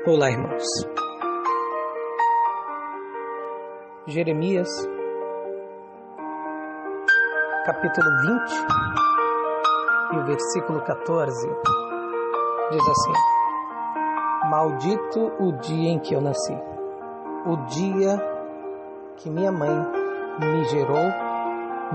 Olá, irmãos. Jeremias, capítulo 20 e o versículo 14 diz assim: Maldito o dia em que eu nasci, o dia que minha mãe me gerou,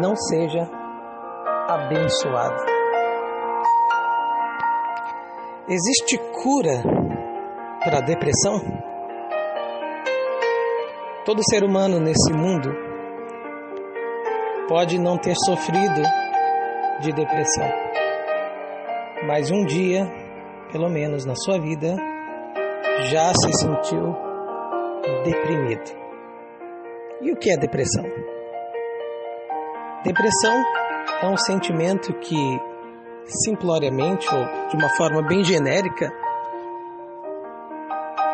não seja abençoado. Existe cura para a depressão? Todo ser humano nesse mundo pode não ter sofrido de depressão, mas um dia, pelo menos na sua vida, já se sentiu deprimido. E o que é depressão? Depressão é um sentimento que, simploriamente ou de uma forma bem genérica,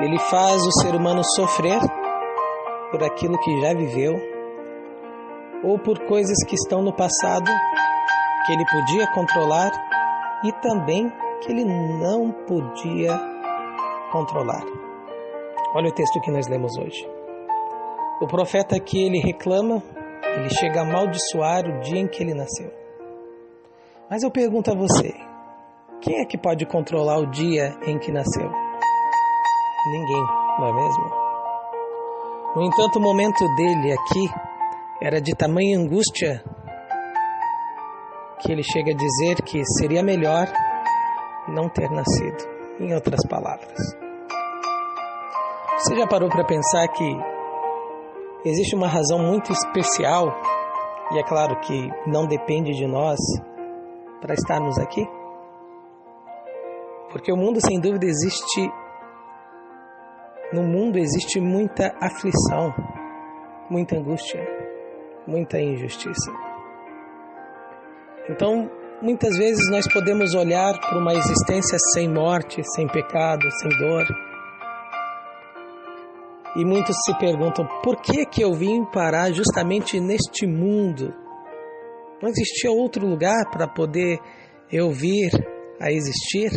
ele faz o ser humano sofrer por aquilo que já viveu ou por coisas que estão no passado que ele podia controlar e também que ele não podia controlar. Olha o texto que nós lemos hoje. O profeta aqui, ele reclama, ele chega a amaldiçoar o dia em que ele nasceu. Mas eu pergunto a você, quem é que pode controlar o dia em que nasceu? Ninguém, não é mesmo? No entanto, o momento dele aqui era de tamanha angústia que ele chega a dizer que seria melhor não ter nascido. Em outras palavras, você já parou para pensar que existe uma razão muito especial, e é claro que não depende de nós, para estarmos aqui? Porque o mundo, sem dúvida, no mundo existe muita aflição, muita angústia, muita injustiça. Então, muitas vezes nós podemos olhar para uma existência sem morte, sem pecado, sem dor. E muitos se perguntam, por que eu vim parar justamente neste mundo? Não existia outro lugar para poder eu vir a existir?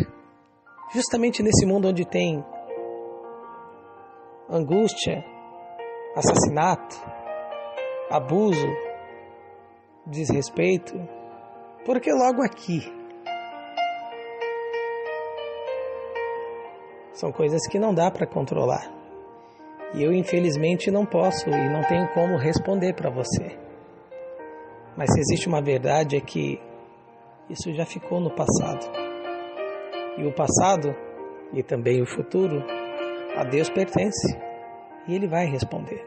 Justamente nesse mundo onde tem angústia, assassinato, abuso, desrespeito. Por que logo aqui? São coisas que não dá para controlar. E eu, infelizmente, não posso e não tenho como responder para você. Mas se existe uma verdade é que isso já ficou no passado. E o passado, e também o futuro, a Deus pertence. E Ele vai responder.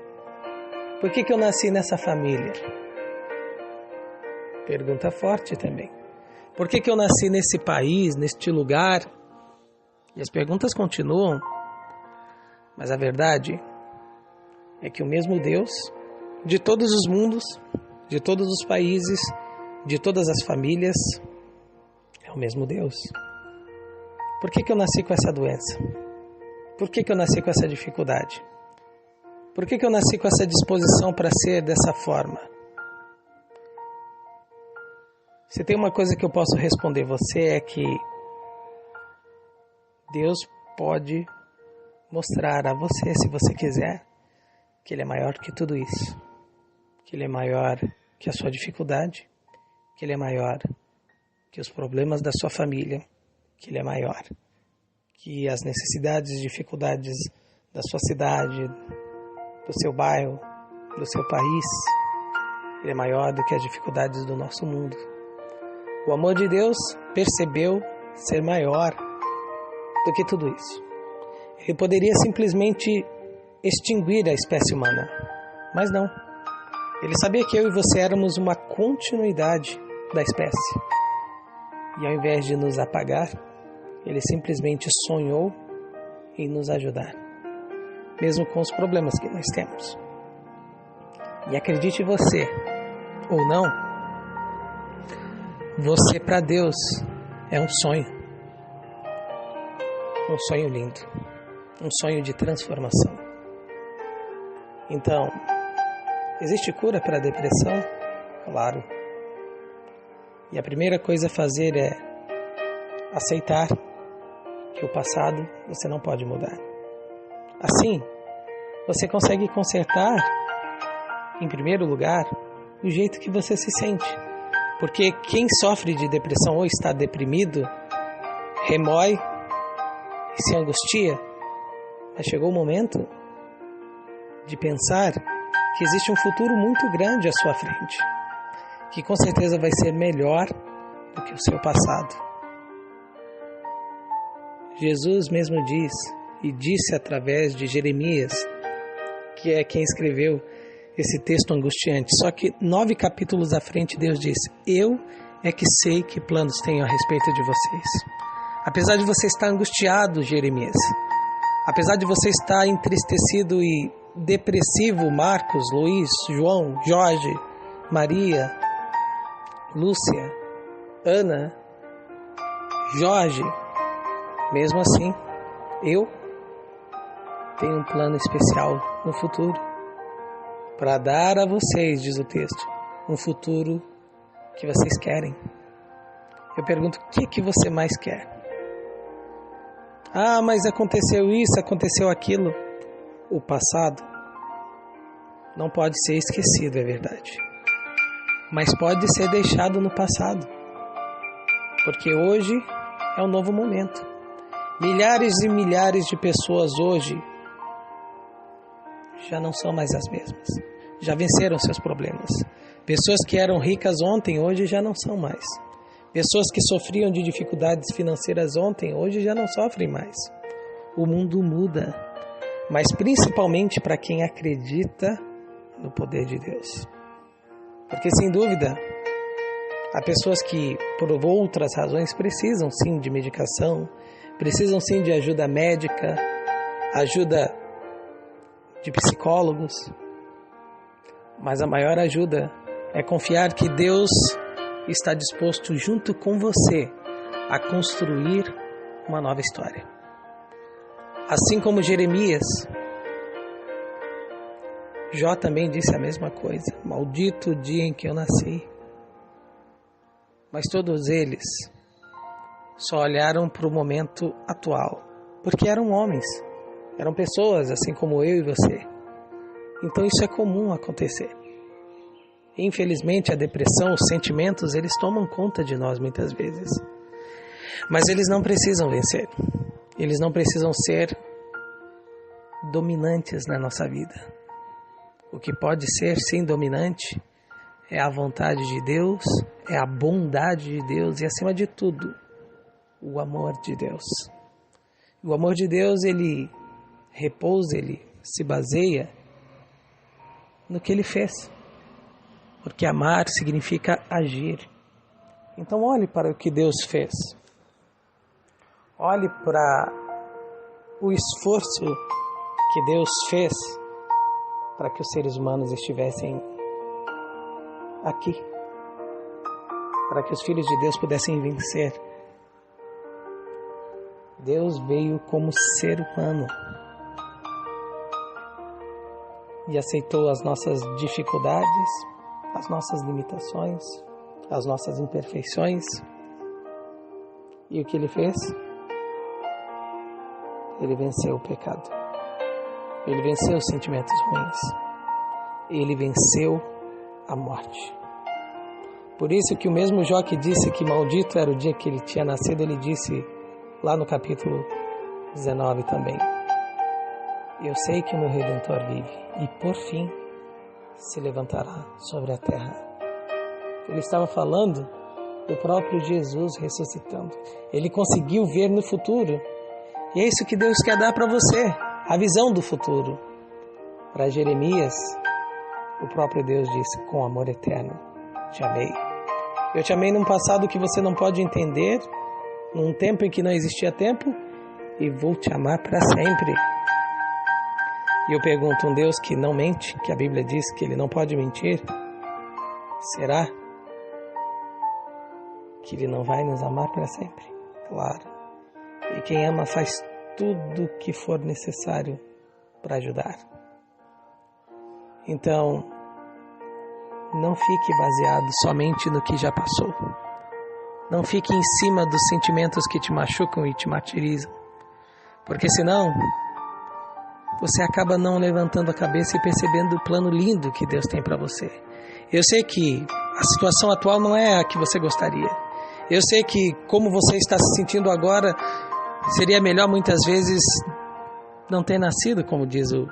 Por que eu nasci nessa família? Pergunta forte também. Por que eu nasci nesse país, neste lugar? E as perguntas continuam. Mas a verdade é que o mesmo Deus, de todos os mundos, de todos os países, de todas as famílias, é o mesmo Deus. Por que eu nasci com essa doença? Por que eu nasci com essa dificuldade? Por que eu nasci com essa disposição para ser dessa forma? Se tem uma coisa que eu posso responder você é que Deus pode mostrar a você, se você quiser, que Ele é maior que tudo isso, que Ele é maior que a sua dificuldade, que Ele é maior que os problemas da sua família, que Ele é maior que as necessidades e dificuldades da sua cidade, do seu bairro, do seu país. Ele é maior do que as dificuldades do nosso mundo. O amor de Deus percebeu ser maior do que tudo isso. Ele poderia simplesmente extinguir a espécie humana, mas não. Ele sabia que eu e você éramos uma continuidade da espécie. E ao invés de nos apagar, Ele simplesmente sonhou em nos ajudar, mesmo com os problemas que nós temos. E acredite você, ou não, você para Deus é um sonho lindo, um sonho de transformação. Então, existe cura para a depressão? Claro. E a primeira coisa a fazer é aceitar que o passado você não pode mudar. Assim, você consegue consertar, em primeiro lugar, o jeito que você se sente. Porque quem sofre de depressão ou está deprimido, remói e se angustia. Mas chegou o momento de pensar que existe um futuro muito grande à sua frente, que com certeza vai ser melhor do que o seu passado. Jesus mesmo diz, e disse através de Jeremias, que é quem escreveu esse texto angustiante. Só que 9 capítulos à frente Deus diz: eu é que sei que planos tenho a respeito de vocês. Apesar de você estar angustiado, Jeremias, apesar de você estar entristecido e depressivo, Marcos, Luiz, João, Jorge, Maria, Lúcia, Ana, Jorge, mesmo assim, eu tenho um plano especial no futuro para dar a vocês, diz o texto, um futuro que vocês querem. Eu pergunto, o que você mais quer? Ah, mas aconteceu isso, aconteceu aquilo. O passado não pode ser esquecido, é verdade. Mas pode ser deixado no passado. Porque hoje é um novo momento. Milhares e milhares de pessoas hoje já não são mais as mesmas. Já venceram seus problemas. Pessoas que eram ricas ontem, hoje já não são mais. Pessoas que sofriam de dificuldades financeiras ontem, hoje já não sofrem mais. O mundo muda, mas principalmente para quem acredita no poder de Deus. Porque, sem dúvida, há pessoas que, por outras razões, precisam sim de medicação, precisam sim de ajuda médica, ajuda de psicólogos, mas a maior ajuda é confiar que Deus está disposto junto com você a construir uma nova história. Assim como Jeremias, Jó também disse a mesma coisa: maldito o dia em que eu nasci. Mas todos eles só olharam para o momento atual, porque eram homens, eram pessoas assim como eu e você. Então isso é comum acontecer. Infelizmente a depressão, os sentimentos, eles tomam conta de nós muitas vezes. Mas eles não precisam vencer. Eles não precisam ser dominantes na nossa vida. O que pode ser sim dominante é a vontade de Deus, é a bondade de Deus e, acima de tudo, o amor de Deus. O amor de Deus, ele repousa, ele se baseia no que ele fez. Porque amar significa agir. Então olhe para o que Deus fez. Olhe para o esforço que Deus fez para que os seres humanos estivessem aqui. Para que os filhos de Deus pudessem vencer. Deus veio como ser humano e aceitou as nossas dificuldades, as nossas limitações, as nossas imperfeições. E o que ele fez? Ele venceu o pecado. Ele venceu os sentimentos ruins. Ele venceu a morte. Por isso que o mesmo Jó que disse que maldito era o dia que ele tinha nascido, ele disse lá no capítulo 19 também: eu sei que o meu Redentor vive e por fim se levantará sobre a terra. Ele estava falando do próprio Jesus ressuscitando. Ele conseguiu ver no futuro. E é isso que Deus quer dar para você, a visão do futuro. Para Jeremias, o próprio Deus disse: com amor eterno te amei. Eu te amei num passado que você não pode entender, num tempo em que não existia tempo, e vou te amar para sempre. E eu pergunto, um Deus que não mente, que a Bíblia diz que ele não pode mentir, será que ele não vai nos amar para sempre? Claro. E quem ama faz tudo o que for necessário para ajudar. Então, não fique baseado somente no que já passou. Não fique em cima dos sentimentos que te machucam e te martirizam. Porque senão, você acaba não levantando a cabeça e percebendo o plano lindo que Deus tem para você. Eu sei que a situação atual não é a que você gostaria. Eu sei que como você está se sentindo agora, seria melhor muitas vezes não ter nascido, como diz o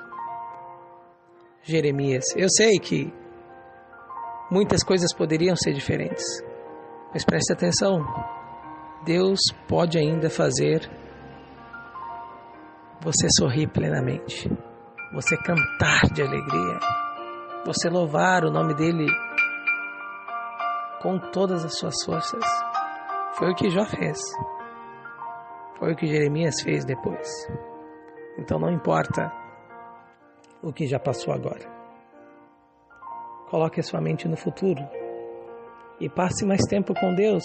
Jeremias. Eu sei que muitas coisas poderiam ser diferentes, mas preste atenção, Deus pode ainda fazer você sorrir plenamente, você cantar de alegria, você louvar o nome dele com todas as suas forças. Foi o que Jó fez, foi o que Jeremias fez depois. Então não importa o que já passou agora, coloque a sua mente no futuro e passe mais tempo com Deus,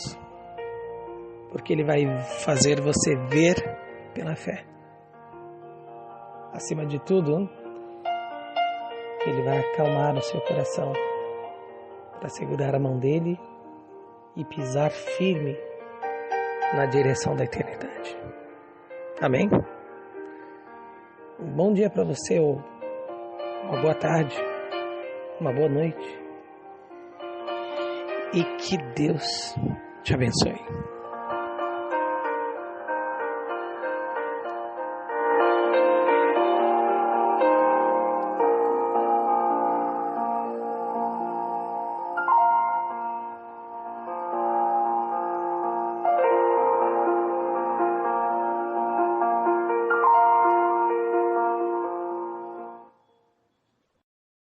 porque Ele vai fazer você ver pela fé. Acima de tudo, Ele vai acalmar o seu coração para segurar a mão dele e pisar firme na direção da eternidade. Amém? Um bom dia para você, ou uma boa tarde, uma boa noite, e que Deus te abençoe.